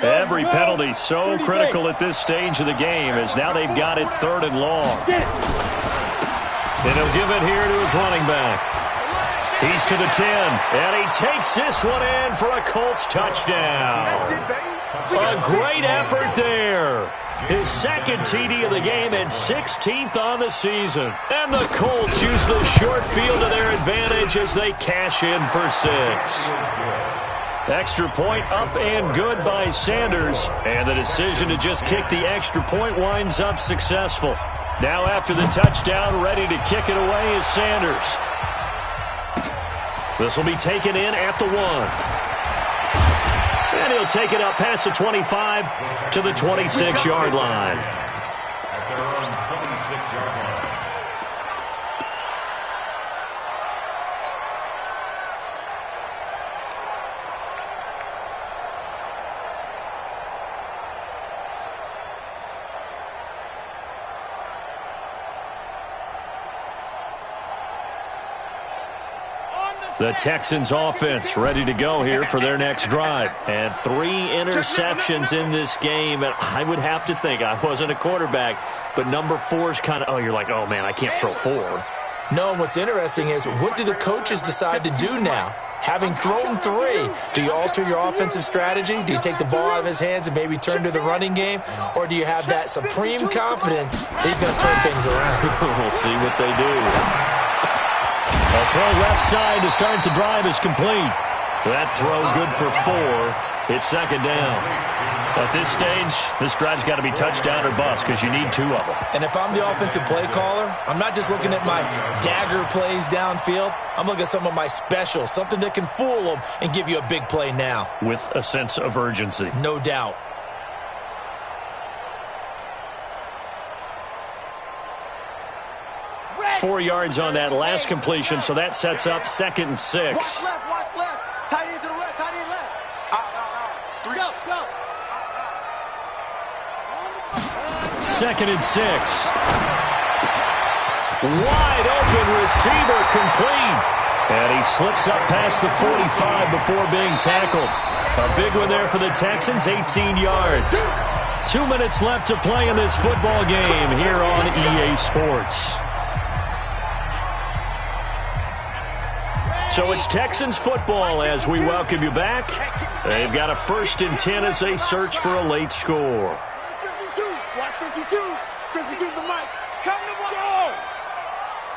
Every penalty so critical at this stage of the game as now they've got it 3rd and long. And he'll give it here to his running back. He's to the 10, and he takes this one in for a Colts touchdown. A great effort there. His 2nd TD of the game and 16th on the season. And the Colts use the short field to their advantage as they cash in for 6. Extra point up and good by Sanders. And the decision to just kick the extra point winds up successful. Now after the touchdown, ready to kick it away is Sanders. This will be taken in at the 1. And he'll take it up past the 25 to the 26-yard line. At their own 26-yard line. The Texans offense ready to go here for their next drive. And 3 interceptions in this game. And I would have to think, I wasn't a quarterback, but number 4 is kind of, oh, you're like, oh, man, I can't throw 4. No, what's interesting is what do the coaches decide to do now? Having thrown 3, do you alter your offensive strategy? Do you take the ball out of his hands and maybe turn to the running game? Or do you have that supreme confidence that he's going to turn things around? We'll see what they do. A throw left side to start the drive is complete. That throw good for 4. It's 2nd down. At this stage, this drive's got to be touchdown or bust because you need 2 of them. And if I'm the offensive play caller, I'm not just looking at my dagger plays downfield. I'm looking at some of my specials, something that can fool them and give you a big play now. With a sense of urgency. No doubt. Four yards on that last completion, so that sets up 2nd and 6. Watch left. Tight end to the left, tight end left. Out. 3. Go. 2nd and 6. Wide open receiver complete. And he slips up past the 45 before being tackled. A big one there for the Texans, 18 yards. 2 minutes left to play in this football game here on EA Sports. So it's Texans football as we welcome you back. They've got a 1st and 10 as they search for a late score. 52. Watch 52. 52's the mic. Come to my world.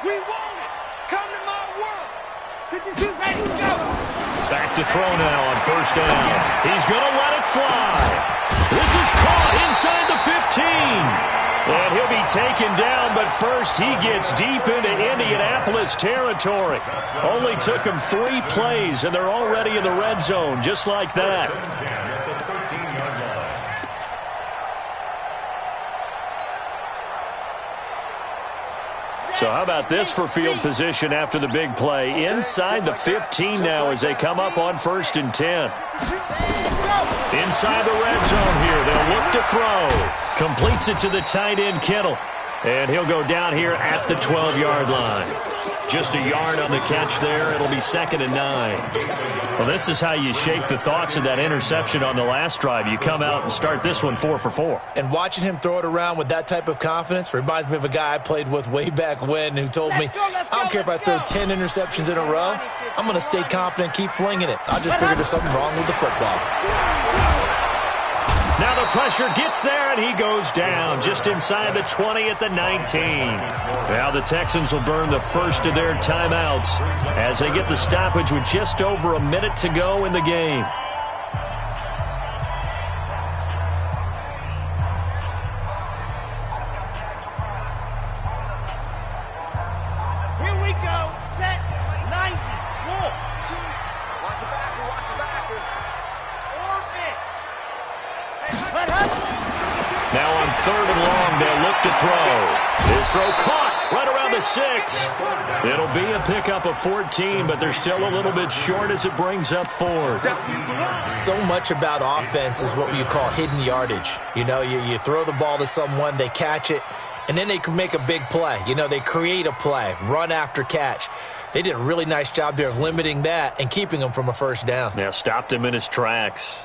We want it. Come to my world. 52's ready to go. Back to throw now on 1st down. He's going to let it fly. This is caught inside the 15. And he'll be taken down, but first he gets deep into Indianapolis territory. Only took him 3 plays, and they're already in the red zone, just like that. So how about this for field position after the big play? Inside the 15 now as they come up on 1st and 10. Inside the red zone here, they'll look to throw. Completes it to the tight end, Kittle. And he'll go down here at the 12-yard line. Just a yard on the catch there. It'll be 2nd and 9. Well, this is how you shake the thoughts of that interception on the last drive. You come out and start this one 4 for 4. And watching him throw it around with that type of confidence reminds me of a guy I played with way back when who told me, I don't care if I throw 10 interceptions in a row. I'm going to stay confident, keep flinging it. I just figured there's something wrong with the football. Now the pressure gets there, and he goes down just inside the 20 at the 19. Now the Texans will burn the first of their timeouts as they get the stoppage with just over a minute to go in the game. Here we go. Set. 90. Wolf. Watch the backer. Watch the backer. Orbit. Now on 3rd and long, they'll look to throw. His throw caught right around the 6. It'll be a pickup of 14, but they're still a little bit short as it brings up 4th. So much about offense is what you call hidden yardage. You know, you throw the ball to someone, they catch it, and then they can make a big play. You know, they create a play, run after catch. They did a really nice job there of limiting that and keeping him from a first down. Now stopped him in his tracks.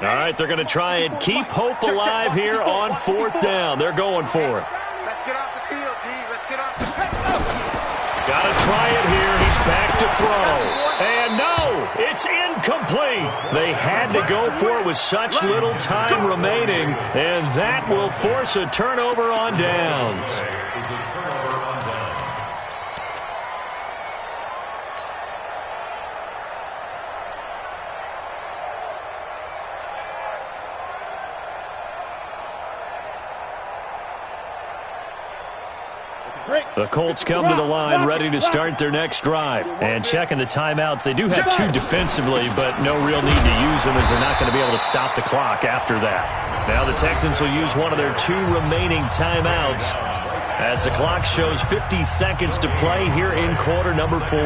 All right, they're going to try and keep hope alive here on 4th down. They're going for it. Let's get off the field, D. Let's get off the field. Got to try it here. He's back to throw. And no, it's incomplete. They had to go for it with such little time remaining, and that will force a turnover on downs. The Colts come to the line ready to start their next drive. And checking the timeouts, they do have 2 defensively, but no real need to use them as they're not going to be able to stop the clock after that. Now the Texans will use one of their 2 remaining timeouts as the clock shows 50 seconds to play here in quarter number 4.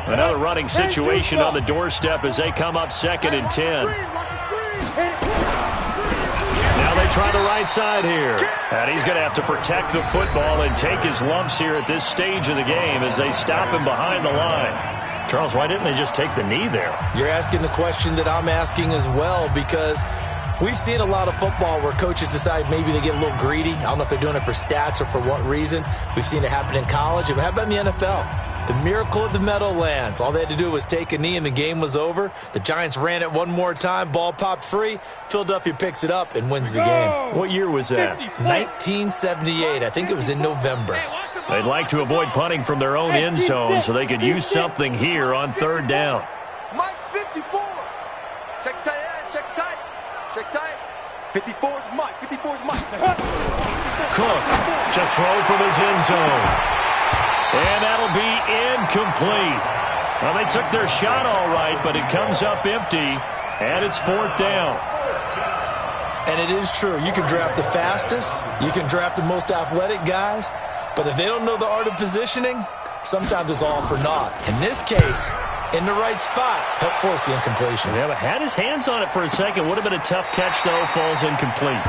Another running situation on the doorstep as they come up 2nd and 10. Now they try the right side here. And he's going to have to protect the football and take his lumps here at this stage of the game as they stop him behind the line. Charles, why didn't they just take the knee there? You're asking the question that I'm asking as well, because we've seen a lot of football where coaches decide maybe they get a little greedy. I don't know if they're doing it for stats or for what reason. We've seen it happen in college. How about in the NFL? The miracle of the Meadowlands. All they had to do was take a knee and the game was over. The Giants ran it one more time. Ball popped free. Philadelphia picks it up and wins the game. What year was that? 1978. I think it was in November. They'd like to avoid punting from their own end zone so they could use something here on 3rd down. Mike 54. Check tight, check tight. Check tight. 54 is Mike. 54 is Mike. Cook to throw from his end zone. And that'll be incomplete. Well, they took their shot all right, but it comes up empty, and it's 4th down. And it is true. You can draft the fastest. You can draft the most athletic guys. But if they don't know the art of positioning, sometimes it's all for naught. In this case, in the right spot, help force the incompletion. Yeah, but had his hands on it for a second. Would have been a tough catch, though. Falls incomplete.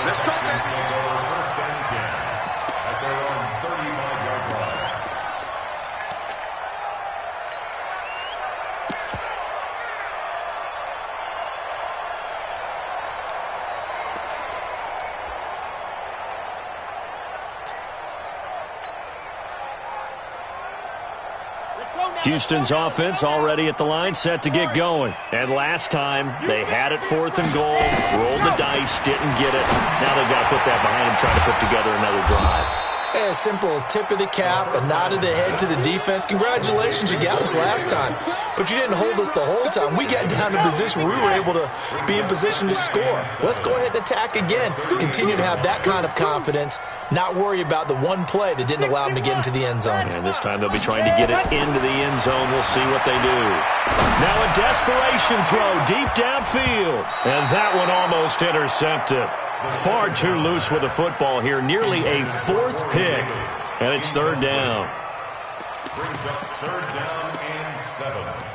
Let's go, man. Houston's offense already at the line, set to get going. And last time, they had it 4th and goal, rolled the dice, didn't get it. Now they've got to put that behind them, try to put together another drive. A simple tip of the cap, a nod of the head to the defense. Congratulations, you got us last time. But you didn't hold us the whole time. We got down to position where we were able to be in position to score. Let's go ahead and attack again. Continue to have that kind of confidence, not worry about the one play that didn't allow them to get into the end zone. And this time they'll be trying to get it into the end zone. We'll see what they do. Now a desperation throw deep downfield. And that one almost intercepted. Far too loose with the football here. Nearly a fourth pick. And it's third down. Brings up third down and 7.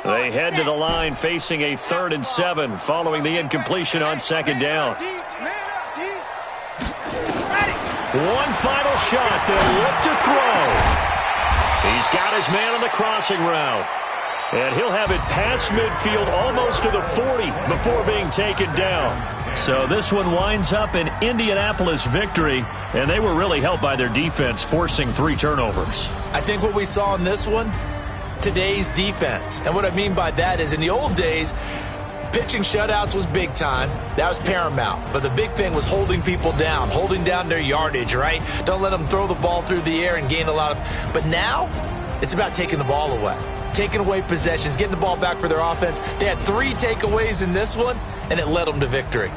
They head to the line facing a 3rd and 7 following the incompletion on second down. One final shot. They'll look to throw. He's got his man on the crossing route. And he'll have it past midfield almost to the 40 before being taken down. So this one winds up an Indianapolis victory, and they were really helped by their defense forcing 3 turnovers. I think what we saw in this one, today's defense. And what I mean by that is in the old days, pitching shutouts was big time. That was paramount. But the big thing was holding people down, holding down their yardage, right? Don't let them throw the ball through the air and gain a lot of... But now, it's about taking the ball away. Taking away possessions, getting the ball back for their offense. They had 3 takeaways in this one, and it led them to victory.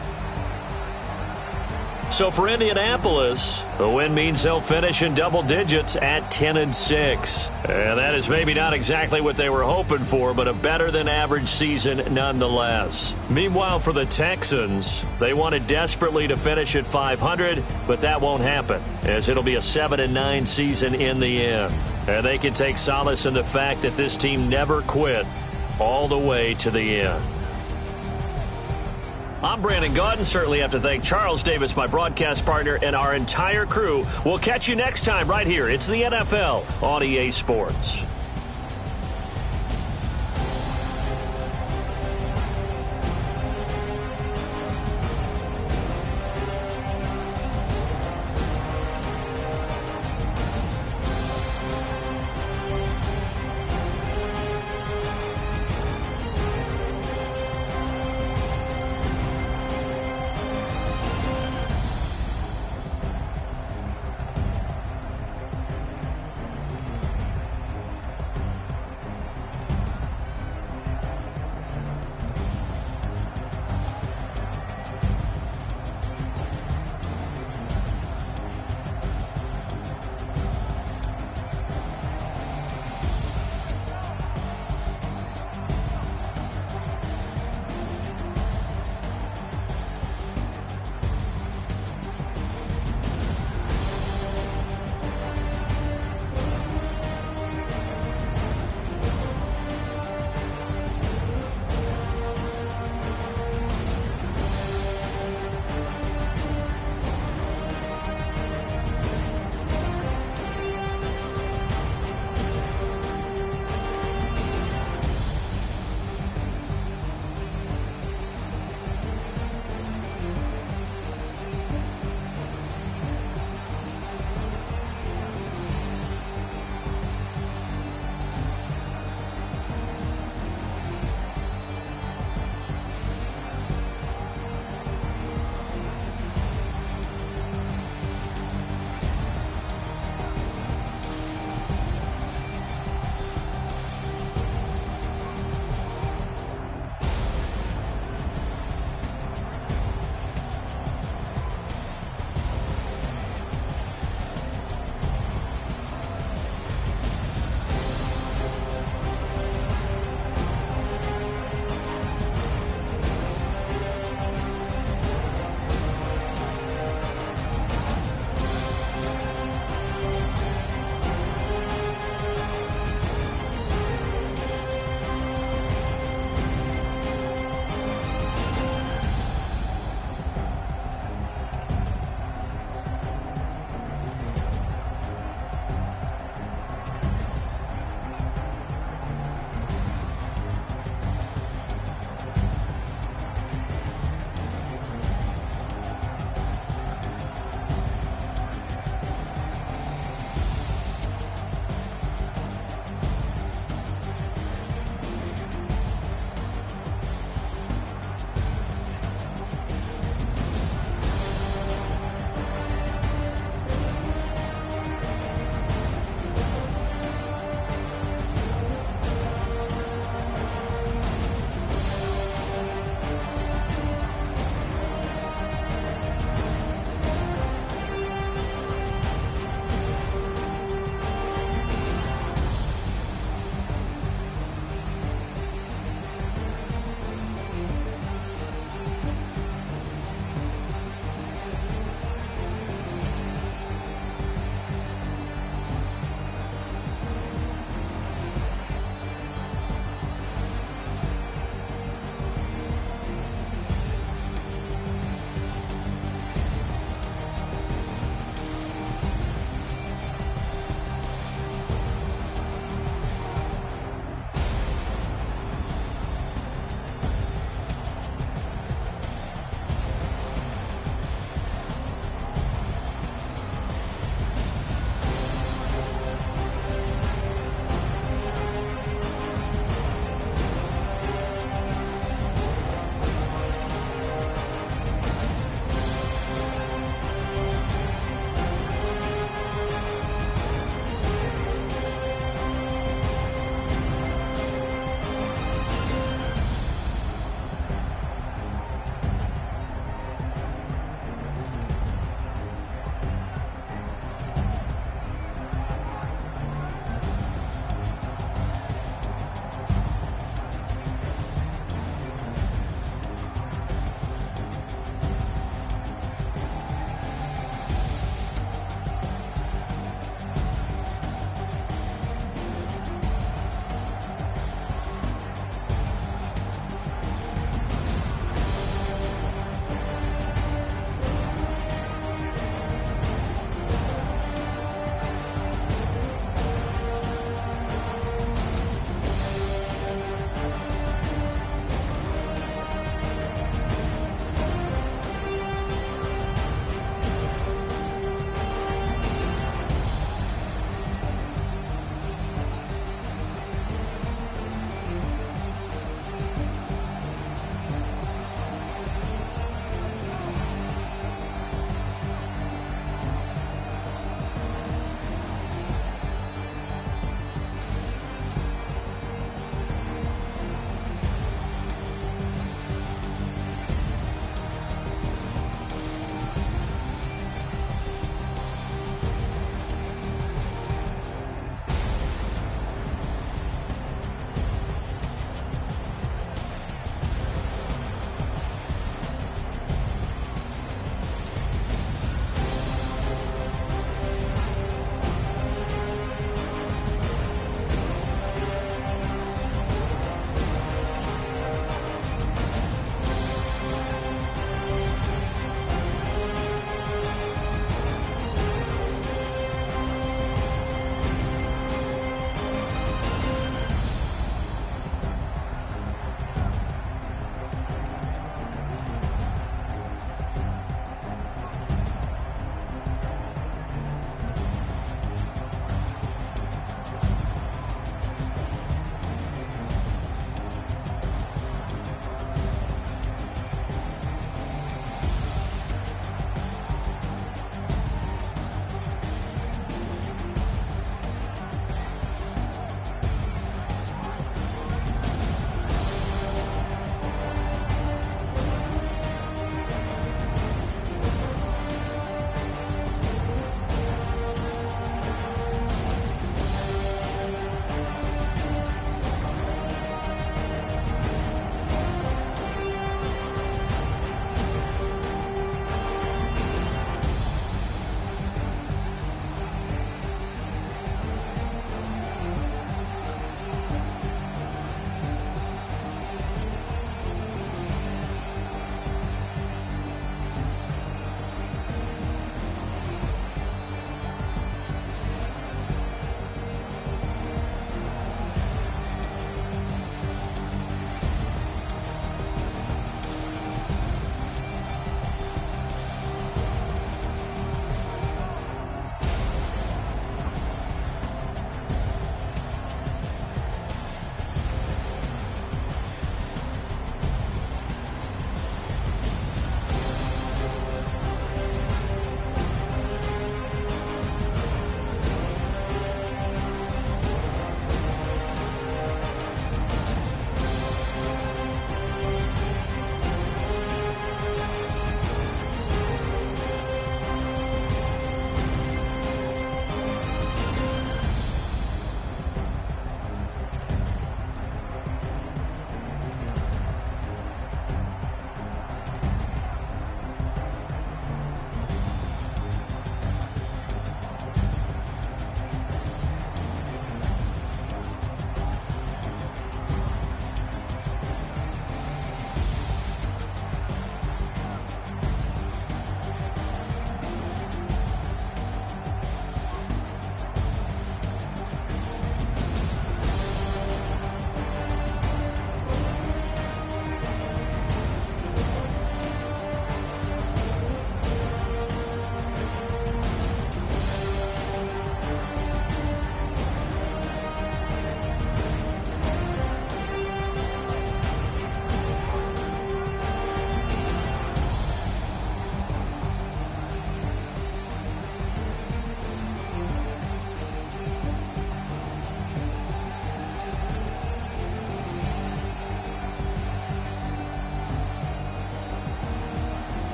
So for Indianapolis, the win means they'll finish in double digits at 10-6. And that is maybe not exactly what they were hoping for, but a better-than-average season nonetheless. Meanwhile, for the Texans, they wanted desperately to finish at 500, but that won't happen, as it'll be a 7-9 season in the end. And they can take solace in the fact that this team never quit all the way to the end. I'm Brandon Gaudin. Certainly have to thank Charles Davis, my broadcast partner, and our entire crew. We'll catch you next time right here. It's the NFL on EA Sports.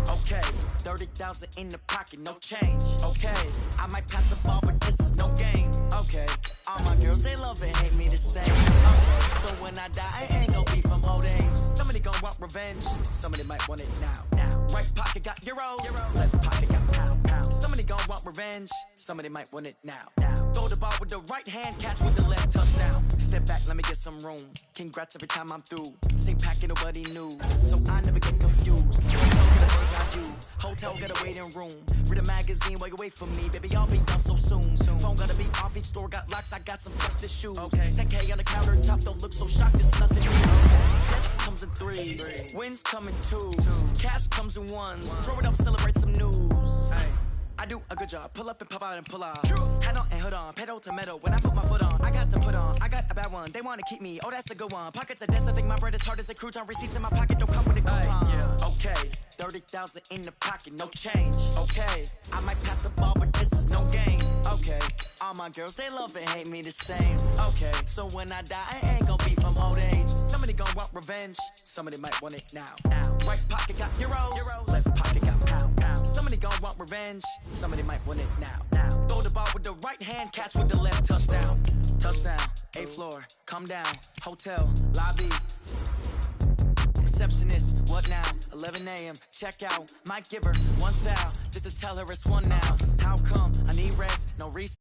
Okay, 30,000 in the pocket, no change. Okay, I might pass the ball, but this is no game. Okay, all my girls, they love and hate me the same. Okay, so when I die, I ain't gon' be from old age. Somebody gon' want revenge, somebody might want it now. Right pocket got euros, left pocket got pound. Somebody gon' want revenge, somebody might want it now. Throw the ball with the right hand, catch with the left, touchdown. Step back, let me get some room. Congrats every time I'm through. Same packet, nobody knew, so I never get confused. Hotel get a bird's eye view, hotel get a waiting room. Read a magazine while you wait for me, baby, I'll be done so soon. Phone gotta be off, each store got locks, I got some trusted shoes. 10K on the countertop, don't look so shocked, it's nothing new. Death comes in threes, wins come in twos, cash comes in ones. Throw it up, celebrate some news. I do a good job, pull up and pop out and pull out. Hat on and hood on, pedal to metal. When I put my foot on, I got to put on. I got a bad one, they wanna keep me, oh that's a good one. Pockets are dense, I think my bread is hard as a crouton. Receipts in my pocket don't come with a coupon. Okay, 30,000 in the pocket, no change. Okay, I might pass the ball, but this is no game. Okay, all my girls, they love and hate me the same. Okay, so when I die, I ain't gon' be from old age. Somebody gon' want revenge, somebody might want it now. Right pocket got euros, left pocket got pound. Somebody gon' want revenge, somebody might want it now. Throw the ball with the right hand, catch with the left, touchdown. Touchdown, 8th floor, come down, hotel, lobby. Receptionist, what now? 11 a.m., check out. Might give her one foul, just to tell her it's one now. How come? I need rest, no reason.